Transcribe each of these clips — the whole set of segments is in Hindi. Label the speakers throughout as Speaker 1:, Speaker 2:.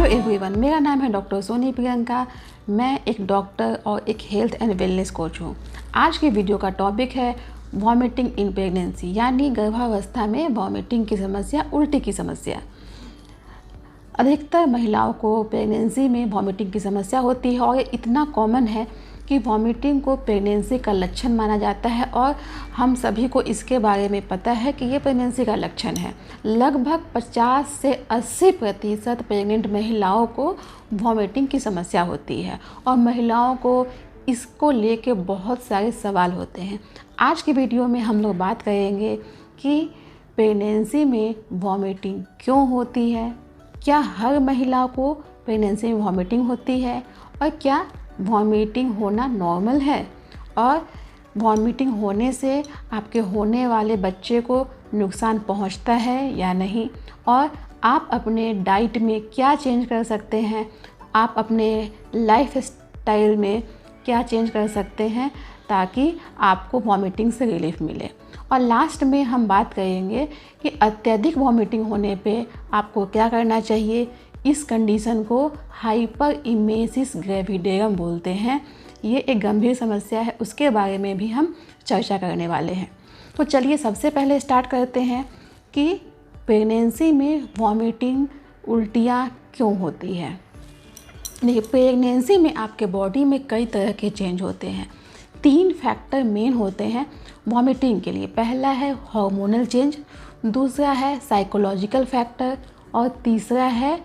Speaker 1: एवरीवन, मेरा नाम है डॉक्टर सोनी प्रियंका। मैं एक डॉक्टर और एक हेल्थ एंड वेलनेस कोच हूँ। आज की वीडियो का टॉपिक है वॉमिटिंग इन प्रेगनेंसी, यानी गर्भावस्था में वॉमिटिंग की समस्या, उल्टी की समस्या। अधिकतर महिलाओं को प्रेगनेंसी में वॉमिटिंग की समस्या होती है और ये इतना कॉमन है कि वॉमिटिंग को प्रेगनेंसी का लक्षण माना जाता है और हम सभी को इसके बारे में पता है कि ये प्रेगनेंसी का लक्षण है। लगभग 50 से 80% प्रेग्नेंट महिलाओं को वॉमिटिंग की समस्या होती है और महिलाओं को इसको लेके बहुत सारे सवाल होते हैं। आज की वीडियो में हम लोग बात करेंगे कि प्रेगनेंसी में वॉमिटिंग क्यों होती है, क्या हर महिला को प्रेगनेंसी में वॉमिटिंग होती है और क्या वॉमिटिंग होना नॉर्मल है, और वॉमिटिंग होने से आपके होने वाले बच्चे को नुकसान पहुंचता है या नहीं, और आप अपने डाइट में क्या चेंज कर सकते हैं, आप अपने लाइफ स्टाइल में क्या चेंज कर सकते हैं ताकि आपको वॉमिटिंग से रिलीफ मिले। और लास्ट में हम बात करेंगे कि अत्यधिक वॉमिटिंग होने पे आपको क्या करना चाहिए। इस कंडीशन को हाइपरइमेसिस ग्रेविडेरम बोलते हैं। ये एक गंभीर समस्या है, उसके बारे में भी हम चर्चा करने वाले हैं। तो चलिए सबसे पहले स्टार्ट करते हैं कि प्रेगनेंसी में वॉमिटिंग, उल्टियाँ क्यों होती है। देखिए, प्रेगनेंसी में आपके बॉडी में कई तरह के चेंज होते हैं। 3 फैक्टर मेन होते हैं वॉमिटिंग के लिए। पहला है हार्मोनल चेंज, दूसरा है साइकोलॉजिकल फैक्टर और तीसरा है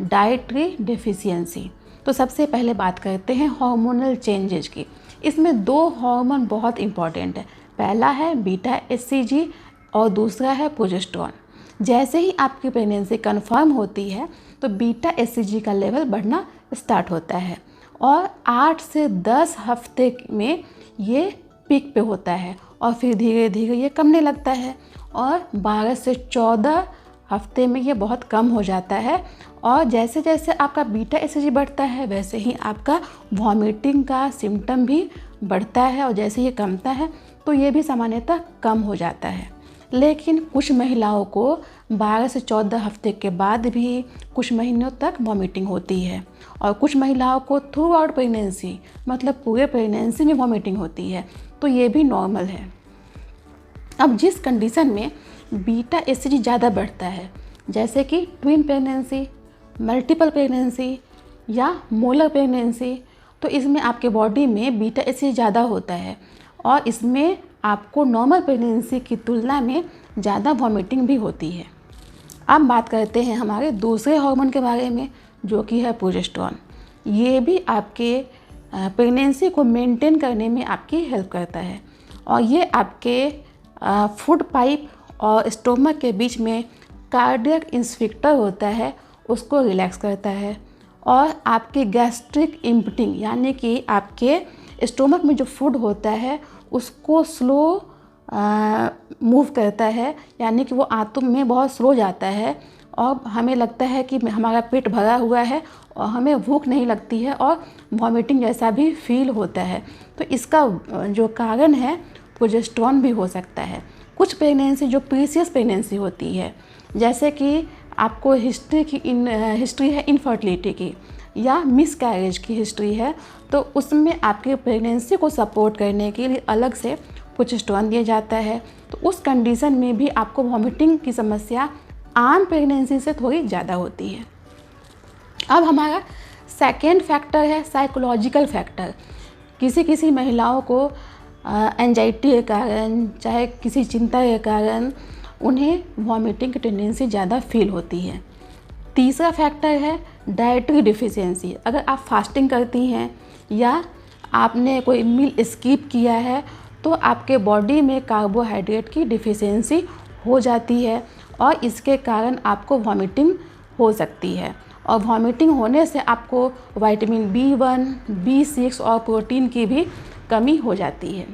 Speaker 1: डाइटरी डेफिशिएंसी। तो सबसे पहले बात करते हैं हार्मोनल चेंजेज की। इसमें 2 हार्मोन बहुत इंपॉर्टेंट है। पहला है बीटा एचसीजी और दूसरा है प्रोजेस्टेरोन। जैसे ही आपकी प्रेगनेंसी कंफर्म होती है तो बीटा एचसीजी का लेवल बढ़ना स्टार्ट होता है और 8 से 10 हफ्ते में ये पीक पे होता है और फिर धीरे धीरे ये कमने लगता है और 12 से 14 हफ्ते में ये बहुत कम हो जाता है। और जैसे जैसे आपका बीटा एचसीजी बढ़ता है वैसे ही आपका वॉमिटिंग का सिम्टम भी बढ़ता है और जैसे ये कमता है तो ये भी सामान्यतः कम हो जाता है। लेकिन कुछ महिलाओं को 12 से 14 हफ्ते के बाद भी कुछ महीनों तक वॉमिटिंग होती है और कुछ महिलाओं को थ्रू आउट प्रेगनेंसी, मतलब पूरे प्रेगनेंसी में वॉमिटिंग होती है, तो ये भी नॉर्मल है। अब जिस कंडीशन में बीटा एचसीजी ज़्यादा बढ़ता है, जैसे कि ट्विन प्रेगनेंसी, मल्टीपल प्रेगनेंसी या मोलर प्रेगनेंसी, तो इसमें आपके बॉडी में बीटा एचसीजी ज़्यादा होता है और इसमें आपको नॉर्मल प्रेगनेंसी की तुलना में ज़्यादा वॉमिटिंग भी होती है। अब बात करते हैं हमारे दूसरे हार्मोन के बारे में, जो कि है प्रोजेस्टेरोन। ये भी आपके प्रेगनेंसी को मेंटेन करने में आपकी हेल्प करता है और ये आपके फूड पाइप और स्टोमक के बीच में कार्डियक इंस्फिक्टर होता है, उसको रिलैक्स करता है और आपके गैस्ट्रिक इम्पटिंग, यानी कि आपके स्टोमक में जो फूड होता है उसको स्लो मूव करता है, यानी कि वो आंतों में बहुत स्लो जाता है और हमें लगता है कि हमारा पेट भरा हुआ है और हमें भूख नहीं लगती है और वॉमिटिंग जैसा भी फील होता है। तो इसका जो कारण है प्रोजेस्टेरोन भी हो सकता है। कुछ प्रेगनेंसी जो प्रीसियस प्रेगनेंसी होती है, जैसे कि आपको हिस्ट्री है इनफर्टिलिटी की या मिसकैरेज की हिस्ट्री है, तो उसमें आपके प्रेगनेंसी को सपोर्ट करने के लिए अलग से प्रोजेस्टेरोन दिया जाता है। तो उस कंडीशन में भी आपको वॉमिटिंग की समस्या आम प्रेगनेंसी से थोड़ी ज़्यादा होती है। अब हमारा सेकेंड फैक्टर है साइकोलॉजिकल फैक्टर। किसी महिलाओं को एंजाइटी के कारण, चाहे किसी चिंता के कारण उन्हें वॉमिटिंग की टेंडेंसी ज़्यादा फील होती है। तीसरा फैक्टर है डाइटरी डिफिशियंसी। अगर आप फास्टिंग करती हैं या आपने कोई मील स्किप किया है तो आपके बॉडी में कार्बोहाइड्रेट की डिफिशियंसी हो जाती है और इसके कारण आपको वॉमिटिंग हो सकती है और वॉमिटिंग होने से आपको विटामिन B1, B6 और प्रोटीन की भी कमी हो जाती है।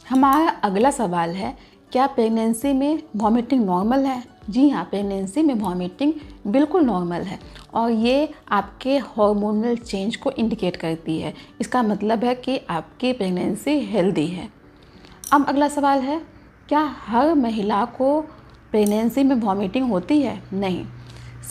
Speaker 1: हमारा अगला सवाल है, क्या प्रेगनेंसी में वॉमिटिंग नॉर्मल है? जी हाँ, प्रेगनेंसी में वॉमिटिंग बिल्कुल नॉर्मल है और ये आपके हार्मोनल चेंज को इंडिकेट करती है। इसका मतलब है कि आपकी प्रेगनेंसी हेल्दी है। अब अगला सवाल है, क्या हर महिला को प्रेगनेंसी में वॉमिटिंग होती है? नहीं,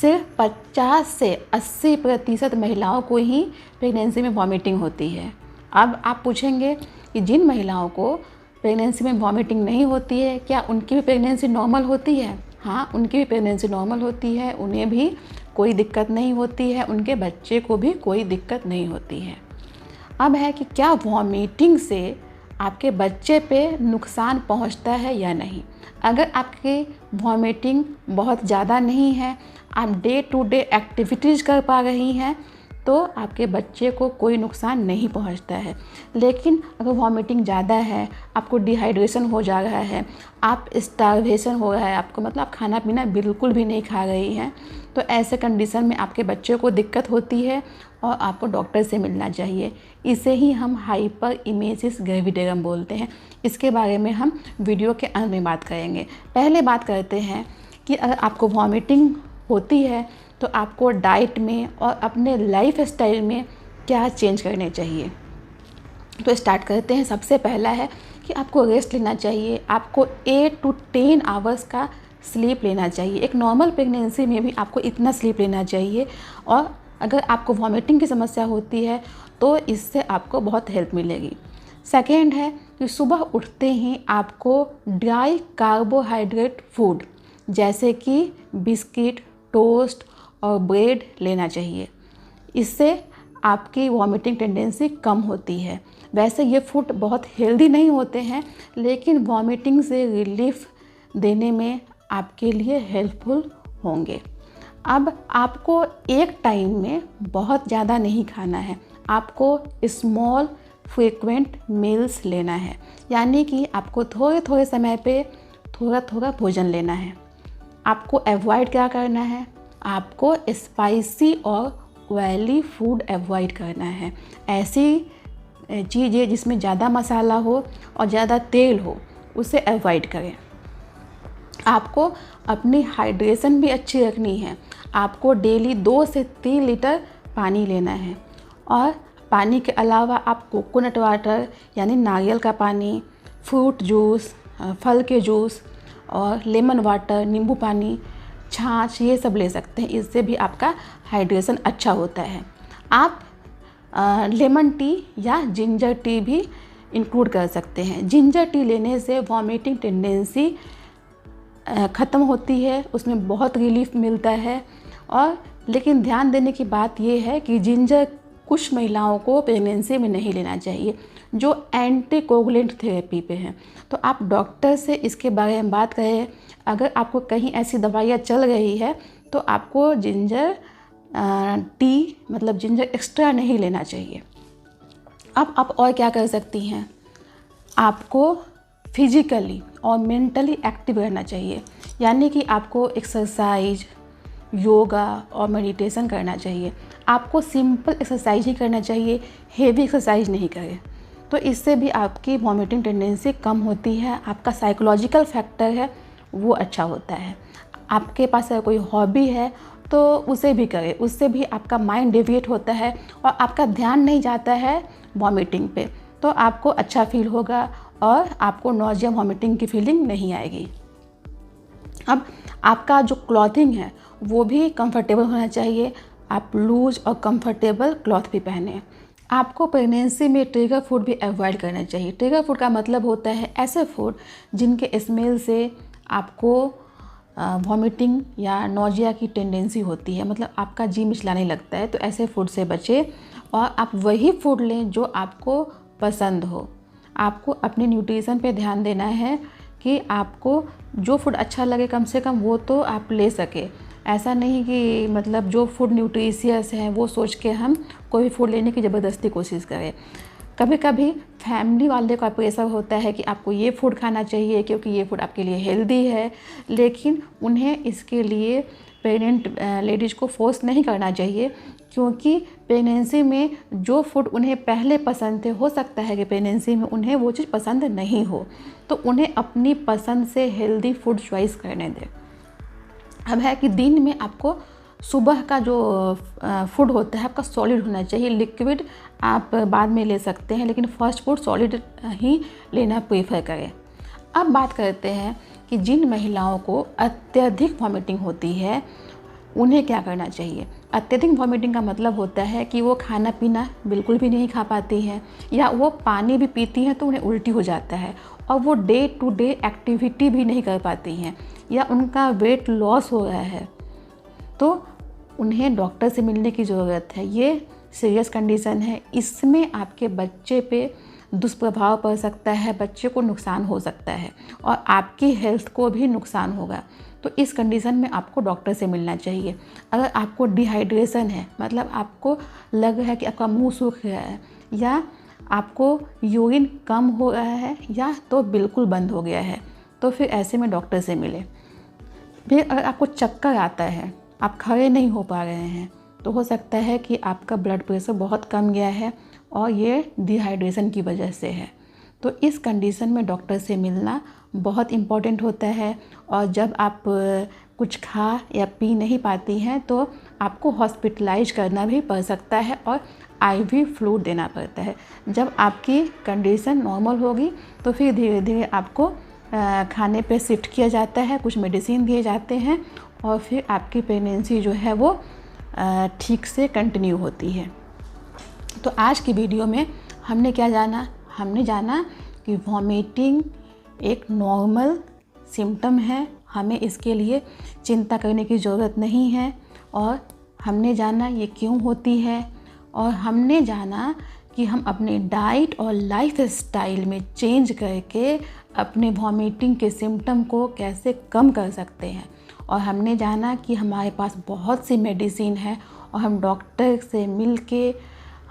Speaker 1: सिर्फ 50 से 80% महिलाओं को ही प्रेगनेंसी में वॉमिटिंग होती है। अब आप पूछेंगे कि जिन महिलाओं को प्रेगनेंसी में वॉमिटिंग नहीं होती है, क्या उनकी भी प्रेगनेंसी नॉर्मल होती है? हाँ, उनकी भी प्रेगनेंसी नॉर्मल होती है, उन्हें भी कोई दिक्कत नहीं होती है, उनके बच्चे को भी कोई दिक्कत नहीं होती है। अब है कि क्या वॉमिटिंग से आपके बच्चे पे नुकसान पहुंचता है या नहीं। अगर आपकी वॉमिटिंग बहुत ज़्यादा नहीं है, आप डे टू डे एक्टिविटीज़ कर पा रही हैं, तो आपके बच्चे को कोई नुकसान नहीं पहुंचता है। लेकिन अगर वॉमिटिंग ज़्यादा है, आपको डिहाइड्रेशन हो जा रहा है, आप स्टार्वेशन हो रहा है आपको, मतलब आप खाना पीना बिल्कुल भी नहीं खा रही हैं, तो ऐसे कंडीशन में आपके बच्चे को दिक्कत होती है और आपको डॉक्टर से मिलना चाहिए। इसे ही हम हाइपर इमेसिस ग्रेविडेरम बोलते हैं। इसके बारे में हम वीडियो के अंत में बात करेंगे। पहले बात करते हैं कि अगर आपको वॉमिटिंग होती है तो आपको डाइट में और अपने लाइफ स्टाइल में क्या चेंज करने चाहिए। तो स्टार्ट करते हैं। सबसे पहला है कि आपको रेस्ट लेना चाहिए। आपको 8 to 10 आवर्स का स्लीप लेना चाहिए। एक नॉर्मल प्रेगनेंसी में भी आपको इतना स्लीप लेना चाहिए। और अगर आपको वॉमिटिंग की समस्या होती है तो इससे आपको बहुत हेल्प मिलेगी। सेकेंड है कि सुबह उठते ही आपको ड्राई कार्बोहाइड्रेट फूड जैसे कि बिस्किट, टोस्ट और ब्रेड लेना चाहिए। इससे आपकी वॉमिटिंग टेंडेंसी कम होती है। वैसे ये फूड बहुत हेल्दी नहीं होते हैं, लेकिन वॉमिटिंग से रिलीफ देने में आपके लिए हेल्पफुल होंगे। अब आपको एक टाइम में बहुत ज़्यादा नहीं खाना है, आपको स्मॉल फ्रीक्वेंट मील्स लेना है, यानी कि आपको थोड़े थोड़े समय पे थोड़ा थोड़ा भोजन लेना है। आपको अवॉइड क्या करना है? आपको स्पाइसी और ऑयली फूड अवॉइड करना है। ऐसी चीज़ें जिसमें ज़्यादा मसाला हो और ज़्यादा तेल हो, उसे अवॉइड करें। आपको अपनी हाइड्रेशन भी अच्छी रखनी है। आपको डेली 2 से 3 लीटर पानी लेना है। और पानी के अलावा आप कोकोनट वाटर यानी नारियल का पानी, फ्रूट जूस, फल के जूस और लेमन वाटर, नींबू पानी, छाछ, ये सब ले सकते हैं। इससे भी आपका हाइड्रेशन अच्छा होता है। आप लेमन टी या जिंजर टी भी इंक्लूड कर सकते हैं। जिंजर टी लेने से वॉमिटिंग टेंडेंसी ख़त्म होती है, उसमें बहुत रिलीफ मिलता है। और लेकिन ध्यान देने की बात यह है कि जिंजर कुछ महिलाओं को प्रेगनेंसी में नहीं लेना चाहिए जो एंटीकोगुलेंट थेरेपी पे हैं। तो आप डॉक्टर से इसके बारे में बात करें। अगर आपको कहीं ऐसी दवाइयाँ चल रही है तो आपको जिंजर टी मतलब जिंजर एक्स्ट्रा नहीं लेना चाहिए। अब आप और क्या कर सकती हैं? आपको फिजिकली और मेंटली एक्टिव रहना चाहिए, यानी कि आपको एक्सरसाइज, योगा और मेडिटेशन करना चाहिए। आपको सिंपल एक्सरसाइज ही करना चाहिए, हेवी एक्सरसाइज नहीं करें। तो इससे भी आपकी वॉमिटिंग टेंडेंसी कम होती है। आपका साइकोलॉजिकल फैक्टर है वो अच्छा होता है। आपके पास अगर कोई हॉबी है तो उसे भी करें, उससे भी आपका माइंड डेविएट होता है और आपका ध्यान नहीं जाता है वॉमिटिंग पे, तो आपको अच्छा फील होगा और आपको नॉजिया वॉमिटिंग की फीलिंग नहीं आएगी। अब आपका जो क्लॉथिंग है वो भी कंफर्टेबल होना चाहिए। आप लूज और कंफर्टेबल क्लॉथ भी पहने। आपको प्रेगनेंसी में ट्रिगर फूड भी अवॉइड करना चाहिए। ट्रिगर फूड का मतलब होता है ऐसे फूड जिनके स्मेल से आपको वॉमिटिंग या नोजिया की टेंडेंसी होती है, मतलब आपका जी मिचलाने लगता है। तो ऐसे फूड से बचें और आप वही फूड लें जो आपको पसंद हो। आपको अपने न्यूट्रिशन पे ध्यान देना है कि आपको जो फूड अच्छा लगे कम से कम वो तो आप ले सके। ऐसा नहीं कि मतलब जो फूड न्यूट्रिशियस है वो सोच के हम कोई भी फूड लेने की ज़बरदस्ती कोशिश करें। कभी कभी फैमिली वाले का प्रेशर होता है कि आपको ये फूड खाना चाहिए क्योंकि ये फूड आपके लिए हेल्दी है, लेकिन उन्हें इसके लिए प्रेग्नेंट लेडीज़ को फोर्स नहीं करना चाहिए, क्योंकि प्रेगनेंसी में जो फूड उन्हें पहले पसंद थे, हो सकता है कि प्रेगनेंसी में उन्हें वो चीज़ पसंद नहीं हो, तो उन्हें अपनी पसंद से हेल्दी फूड चॉइस करने दें। अब है कि दिन में आपको सुबह का जो फूड होता है आपका सॉलिड होना चाहिए। लिक्विड आप बाद में ले सकते हैं, लेकिन फर्स्ट फूड सॉलिड ही लेना प्रेफर करें। अब बात करते हैं कि जिन महिलाओं को अत्यधिक वॉमिटिंग होती है उन्हें क्या करना चाहिए। अत्यधिक वॉमिटिंग का मतलब होता है कि वो खाना पीना बिल्कुल भी नहीं खा पाती हैं, या वो पानी भी पीती हैं तो उन्हें उल्टी हो जाता है, और वो डे टू डे एक्टिविटी भी नहीं कर पाती हैं, या उनका वेट लॉस हो रहा है, तो उन्हें डॉक्टर से मिलने की ज़रूरत है। ये सीरियस कंडीशन है, इसमें आपके बच्चे पे दुष्प्रभाव पड़ सकता है, बच्चे को नुकसान हो सकता है और आपकी हेल्थ को भी नुकसान होगा। तो इस कंडीशन में आपको डॉक्टर से मिलना चाहिए। अगर आपको डिहाइड्रेशन है, मतलब आपको लग रहा है कि आपका मुंह सूख रहा है, या आपको यूरिन कम हो रहा है, या तो बिल्कुल बंद हो गया है, तो फिर ऐसे में डॉक्टर से मिले। फिर अगर आपको चक्कर आता है, आप खड़े नहीं हो पा रहे हैं, तो हो सकता है कि आपका ब्लड प्रेशर बहुत कम गया है और ये डिहाइड्रेशन की वजह से है। तो इस कंडीशन में डॉक्टर से मिलना बहुत इम्पॉर्टेंट होता है। और जब आप कुछ खा या पी नहीं पाती हैं तो आपको हॉस्पिटलाइज करना भी पड़ सकता है और आईवी फ्लूइड देना पड़ता है। जब आपकी कंडीशन नॉर्मल होगी तो फिर धीरे धीरे आपको खाने पे शिफ्ट किया जाता है, कुछ मेडिसिन दिए जाते हैं और फिर आपकी प्रेगनेंसी जो है वो ठीक से कंटिन्यू होती है। तो आज की वीडियो में हमने क्या जाना? हमने जाना कि वॉमिटिंग एक नॉर्मल सिम्टम है, हमें इसके लिए चिंता करने की ज़रूरत नहीं है, और हमने जाना ये क्यों होती है, और हमने जाना कि हम अपने डाइट और लाइफ स्टाइल में चेंज करके अपने वॉमिटिंग के सिम्टम को कैसे कम कर सकते हैं। और हमने जाना कि हमारे पास बहुत सी मेडिसिन है और हम डॉक्टर से मिल के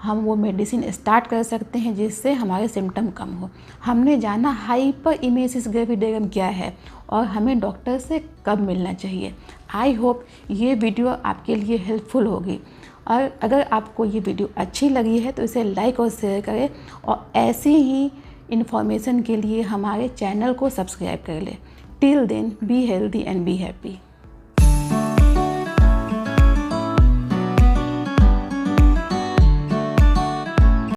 Speaker 1: हम वो मेडिसिन स्टार्ट कर सकते हैं जिससे हमारे सिम्टम कम हो। हमने जाना हाइपर इमेसिस ग्रेविडेरियम क्या है और हमें डॉक्टर से कब मिलना चाहिए। आई होप ये वीडियो आपके लिए हेल्पफुल होगी, और अगर आपको ये वीडियो अच्छी लगी है तो इसे लाइक और शेयर करें, और ऐसी ही इन्फॉर्मेशन के लिए हमारे चैनल को सब्सक्राइब कर लें। Till then be healthy and be happy.